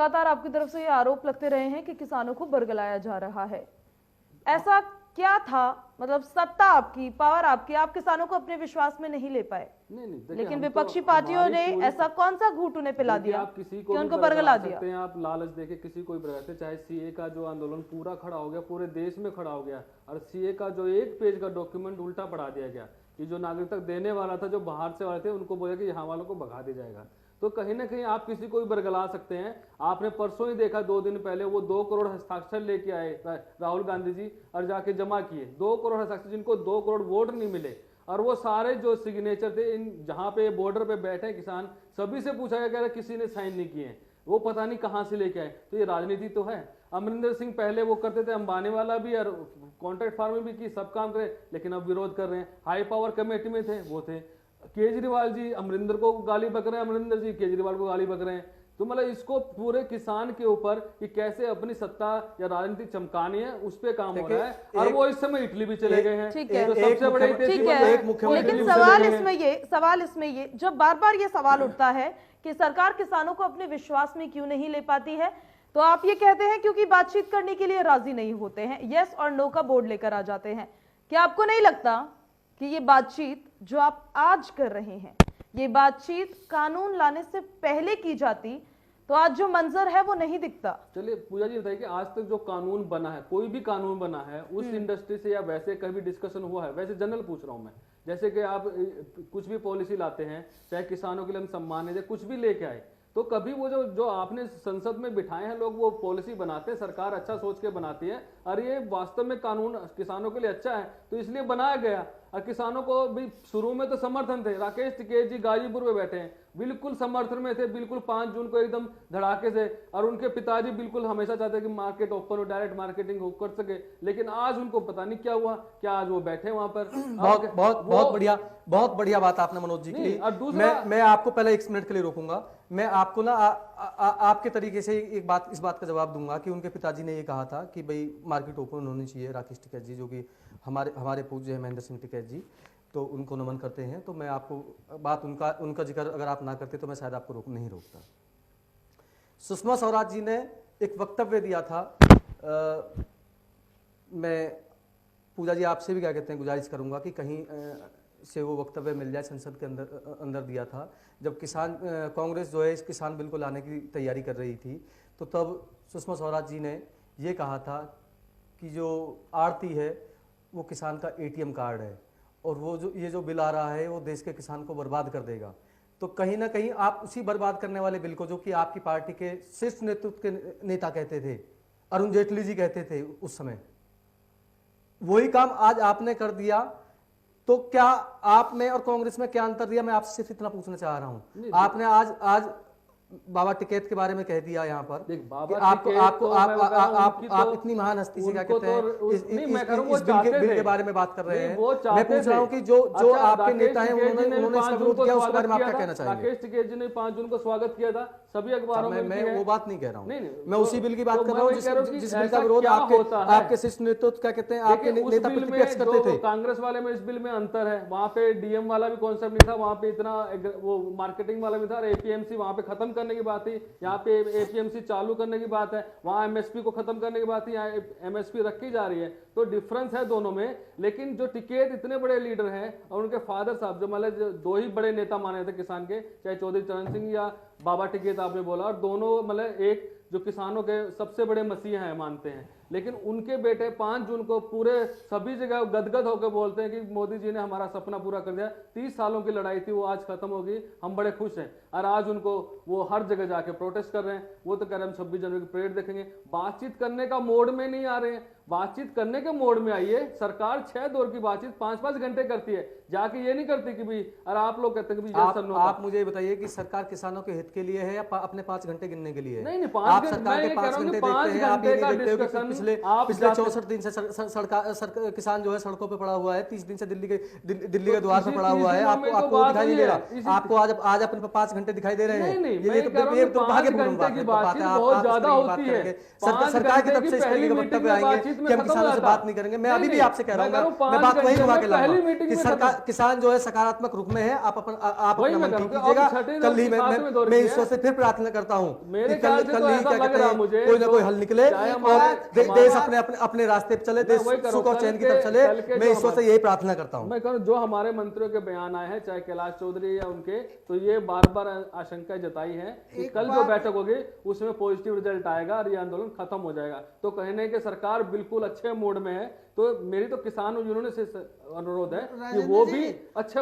लगातार आपकी तरफ से ये आरोप लगते रहे हैं कि किसानों को बरगलाया जा रहा है, ऐसा क्या था? मतलब सत्ता आपकी, पावर आपकी, आप किसानों को अपने विश्वास में नहीं ले पाए। नहीं, लेकिन विपक्षी पार्टियों ने ऐसा कौन सा घूट उन्हें पिला दिया आप किसी कि को उनको बरगला दिया? सकते हैं, आप लालच देके किसी को भी बरगला सकते हैं। चाहे सीए का जो आंदोलन पूरा खड़ा हो गया, पूरे देश में खड़ा हो गया, और सीए का जो 1 पेज का डॉक्यूमेंट उल्टा पढ़ा दिया गया कि जो नागरिकता देने वाला था, जो बाहर से वाले थे, उनको बोला कि यहाँ वालों को भगा दिया जाएगा। तो कहीं ना कहीं आप किसी को भी बरगला सकते हैं। आपने परसों ही देखा, 2 दिन पहले वो 2 करोड़ हस्ताक्षर लेके आए राहुल गांधी जी, और जाके जमा किए 2 करोड़ हस्ताक्षर, जिनको 2 करोड़ वोट नहीं मिले, और वो सारे जो सिग्नेचर थे, इन जहां पे बॉर्डर पे बैठे किसान, सभी से पूछा गया कि किसी ने साइन नहीं किए, वो पता नहीं कहां से लेके आए। तो ये राजनीति तो है। अमरिंदर सिंह पहले वो करते थे, अंबानी वाला भी और कॉन्ट्रैक्ट फार्मिंग भी की, सब काम करे, लेकिन अब विरोध कर रहे हैं। हाई पावर कमेटी में थे, वो थे। केजरीवाल जी अमरिंदर को गाली बक रहे हैं, अमरिंदर जी केजरीवाल को गाली बक रहे हैं। तो मतलब इसको पूरे किसान के ऊपर कि कैसे अपनी सत्ता या राजनीति चमकानी है, उस पे काम हो रहा है। और वो इस समय इटली भी चले गए हैं। ठीक है, तो सबसे बड़े लेकिन सवाल इसमें ये जब बार बार ये सवाल उठता है कि सरकार किसानों को अपने विश्वास में क्यों नहीं ले पाती है, तो आप ये कहते हैं क्योंकि बातचीत करने के लिए राजी नहीं होते हैं, यस और नो का बोर्ड लेकर आ जाते हैं। क्या आपको नहीं लगता कि ये बातचीत जो आप आज कर रहे हैं, ये बातचीत कानून लाने से पहले की जाती तो आज जो मंजर है वो नहीं दिखता? चलिए पूजा जी बताइए कि आज तक जो कानून बना है, कोई भी कानून बना है, उस इंडस्ट्री से या वैसे कभी डिस्कशन हुआ है? वैसे जनरल पूछ रहा हूं मैं। जैसे कि आप कुछ भी पॉलिसी लाते हैं, चाहे किसानों के लिए हम सम्मान है, कुछ भी लेके आए, तो कभी वो जो आपने संसद में बिठाए हैं लोग, वो पॉलिसी बनाते हैं, सरकार अच्छा सोच के बनाती है, और ये वास्तव में कानून किसानों के लिए अच्छा है तो इसलिए बनाया गया। और किसानों को भी शुरू में तो समर्थन थे। राकेश टिकैत जी गाजीपुर में बैठे हैं, बिल्कुल समर्थन में थे, बिल्कुल 5 जून को एकदम धड़ाके से, और उनके पिताजी बिल्कुल हमेशा चाहते कि मार्केट ओपन हो, डायरेक्ट मार्केटिंग हो कर सके। लेकिन आज उनको पता नहीं क्या हुआ, क्या आज वो बैठे वहां पर। बहुत बढ़िया बात आपने मनोज जी की। और दूसरा, मैं आपको पहले 1 मिनट के लिए रोकूंगा। मैं आपको ना आपके तरीके से इस बात का जवाब दूंगा कि उनके पिताजी ने ये कहा था कि भाई मार्केट ओपन होनी चाहिए। राकेश टिकैत जी जो कि हमारे पूज्य है महेंद्र सिंह टिकैत जी, तो उनको नमन करते हैं। तो मैं आपको बात उनका जिक्र अगर आप ना करते तो मैं शायद आपको नहीं रोकता। सुषमा स्वराज जी ने एक वक्तव्य दिया था, मैं पूजा जी आपसे भी क्या कहते हैं गुजारिश करूंगा कि कहीं से वो वक्तव्य मिल जाए, संसद के अंदर दिया था जब कांग्रेस जो है इस किसान बिल को लाने की तैयारी कर रही थी। तो तब सुषमा स्वराज जी ने ये कहा था कि जो आड़ती है वो किसान का ATM कार्ड है, और वो ये जो बिल आ रहा है वो देश के किसान को बर्बाद कर देगा। तो कहीं ना कहीं आप उसी बर्बाद करने वाले बिल को, जो कि आपकी पार्टी के शीर्ष नेतृत्व के नेता कहते थे, अरुण जेटली जी कहते थे उस समय, वही काम आज आपने कर दिया। तो क्या आप में और कांग्रेस में क्या अंतर दिया? मैं आपसे सिर्फ इतना पूछना चाह रहा हूं। आपने आज बाबा टिकैत के बारे में कह दिया यहाँ पर कि आप इतनी महान हस्ती से क्या कहते हैं इस बिल के बारे में बात कर रहे हैं। मैं पूछ रहा हूँ कि जो आपके नेता हैं उन्होंने इसका विरोध किया, उसके बारे में आप क्या कहना चाहेंगे? राकेश टिकैत जी ने 5 जून को स्वागत किया था सभी अखबारों में। मैं वो बात नहीं कह रहा हूँ, मैं उसी बिल की बात कर रहा हूँ जिस बिल का विरोध आपके शीर्ष नेतृत्व क्या कहते हैं आपके नेता प्रतिपक्ष करते थे। कांग्रेस वाले में इस बिल में अंतर है, वहां पे डीएम वाला भी कॉन्सेप्ट नहीं था, वहां पे इतना वो मार्केटिंग वाला भी था, और एपीएमसी वहां पे खत्म करने की बात थी, यहाँ पे एपीएमसी चालू करने की बात है, वहां एमएसपी को खत्म करने की बात है, यहाँ एमएसपी रखी जा रही है। तो डिफरेंस है दोनों में। लेकिन जो टिकैत इतने बड़े लीडर हैं, और उनके फादर साहब जो मतलब 2 ही बड़े नेता माने थे किसान के, चाहे चौधरी चरण सिंह या बाबा टिकैत आपने बोला, और दोनों मतलब एक जो किसानों के सबसे बड़े मसीहा हैं मानते हैं, लेकिन उनके बेटे 5 जून को पूरे सभी जगह गदगद होकर बोलते हैं कि मोदी जी ने हमारा सपना पूरा कर दिया, 30 सालों की लड़ाई थी वो आज खत्म होगी, हम बड़े खुश हैं। और आज उनको वो हर जगह जाके प्रोटेस्ट कर रहे हैं। वो तो कह रहे हैं हम 26 जनवरी की परेड देखेंगे। बातचीत करने का मोड में नहीं आ रहे हैं, बातचीत करने के मोड में आइए। सरकार 6 दौर की बातचीत 5-5 घंटे करती है, जाके ये नहीं करती कि भाई, और आप लोग कहते हैं कि आप मुझे बताइए कि सरकार किसानों के हित के लिए है या अपने 5 घंटे गिनने के लिए? नहीं, आप सरकार के 5 घंटे देखते हैं, आप ये नहीं देखते हो कि पिछले 64 दिन से किसान जो है सड़कों पे पड़ा हुआ है, 30 दिन से दिल्ली के द्वार पे पड़ा हुआ है, आपको दिखाई नहीं दे रहा? आपको आज अपने 5 घंटे दिखाई दे रहे हैं? ये तो भाग्यपूर्ण बात है। बहुत ज्यादा होती है। सरकार की तरफ से इसके लिए वक्तव्य आएंगे कि हम किसानों से बात नहीं करेंगे। मैं अभी भी आपसे कह रहा हूँ, मैं बात वही लगा के लाऊंगा कि सरकार किसान जो है सकारात्मक रुख में है। आप अपना मन ठीक कीजिएगा। कल ही मैं ईश्वर से फिर प्रार्थना करता हूँ कि कल ही ऐसा क्या लग कहते रहा हैं मुझे कोई ना कोई हल निकले चाहे और हमारे- देश अपने अपने अपने रास्ते पे चले, देश वही कह रहा सुख हूं, और चैन की कल तरफ के चले। मैं जो ईश्वर से यही प्रार्थना करता हूँ। मैं कहूँ जो हमारे मंत्रियों के बयान आए हैं, चाहे कैलाश चौधरी या उनके, तो ये बार बार आशंका जताई है कि कल जो बैठक होगी उसमें पॉजिटिव रिजल्ट आएगा और ये आंदोलन खत्म हो जाएगा। तो कहने की सरकार बिल्कुल अच्छे मूड में है, तो मेरी तो किसान यूनियन से अनुरोध है कि वो भी अच्छे